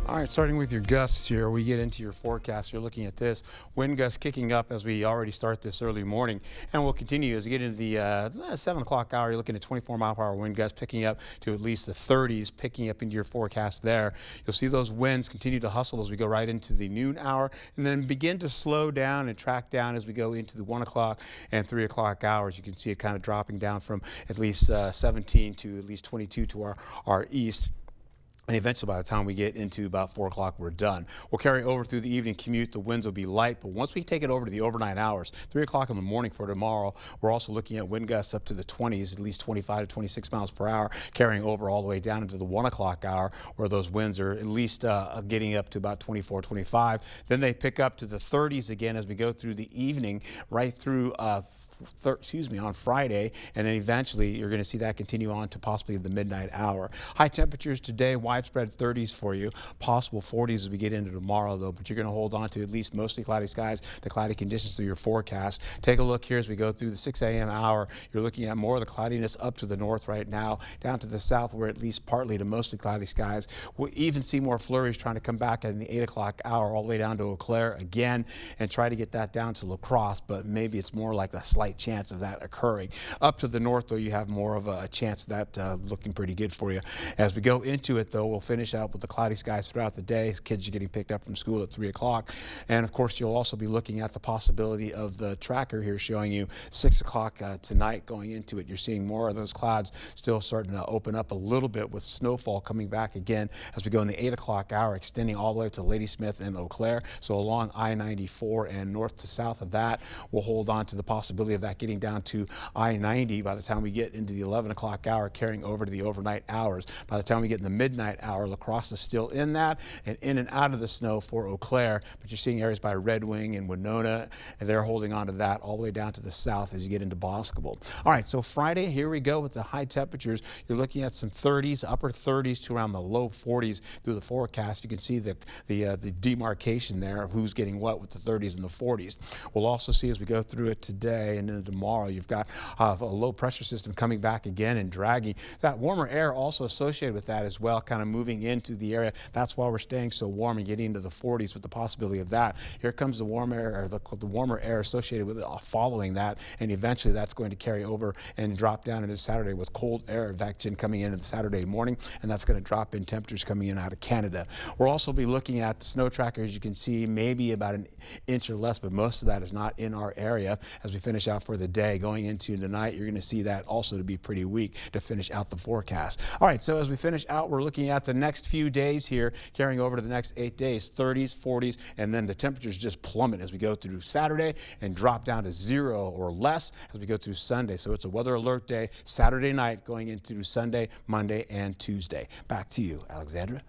All right, starting with your gusts here, we get into your forecast. You're looking at this wind gusts kicking up as we already start this early morning, and we'll continue as we get into the 7 o'clock hour. You're looking at 24-mile-per-hour wind gusts picking up to at least the 30s, picking up into your forecast there. You'll see those winds continue to hustle as we go right into the noon hour, and then begin to slow down and track down as we go into the 1 o'clock and 3 o'clock hours. You can see it kind of dropping down from at least 17 to at least 22 to our east. And eventually, by the time we get into about 4 o'clock, we're done. We'll carry over through the evening commute. The winds will be light, but once we take it over to the overnight hours, 3 o'clock in the morning for tomorrow, we're also looking at wind gusts up to the 20s, at least 25 to 26 miles per hour, carrying over all the way down into the 1 o'clock hour, where those winds are at least getting up to about 24, 25. Then they pick up to the 30s again as we go through the evening, right through on Friday, and then eventually you're going to see that continue on to possibly the midnight hour. High temperatures today, widespread 30s for you, possible 40s as we get into tomorrow though, but you're going to hold on to at least mostly cloudy skies to cloudy conditions through your forecast. Take a look here as we go through the 6 a.m. hour. You're looking at more of the cloudiness up to the north right now, down to the south where at least partly to mostly cloudy skies. We'll even see more flurries trying to come back in the 8 o'clock hour all the way down to Eau Claire again and try to get that down to La Crosse, but maybe it's more like a slight chance of that occurring. Up to the north, though, you have more of a chance of that looking pretty good for you. As we go into it, though, we'll finish out with the cloudy skies throughout the day. Kids are getting picked up from school at 3 o'clock. And, of course, you'll also be looking at the possibility of the tracker here showing you 6 o'clock tonight going into it. You're seeing more of those clouds still starting to open up a little bit with snowfall coming back again as we go in the 8 o'clock hour, extending all the way to Ladysmith and Eau Claire. So along I-94 and north to south of that, we'll hold on to the possibility of that getting down to I-90 by the time we get into the 11 o'clock hour, carrying over to the overnight hours. By the time we get in the midnight hour, La Crosse is still in that and in and out of the snow for Eau Claire, but you're seeing areas by Red Wing and Winona, and they're holding on to that all the way down to the south as you get into Boscobel. All right, so Friday, here we go with the high temperatures. You're looking at some 30s, upper 30s to around the low 40s through the forecast. You can see the demarcation there of who's getting what with the 30s and the 40s. We'll also see as we go through it today and then tomorrow, you've got a low pressure system coming back again and dragging. That warmer air also associated with that as well, kind of moving into the area. That's why we're staying so warm and getting into the 40s with the possibility of that. Here comes the warm air, or the warmer air associated with it following that, and eventually that's going to carry over and drop down into Saturday with cold air advection coming in the Saturday morning, and that's going to drop in temperatures coming in out of Canada. We'll also be looking at the snow tracker, as you can see, maybe about an inch or less, but most of that is not in our area as we finish out for the day. Going into tonight, you're going to see that also to be pretty weak to finish out the forecast. All right, so as we finish out, we're looking at the next few days here, carrying over to the next 8 days, 30s, 40s, and then the temperatures just plummet as we go through Saturday and drop down to 0 or less as we go through Sunday. So it's a weather alert day, Saturday night going into Sunday, Monday, and Tuesday. Back to you, Alexandra.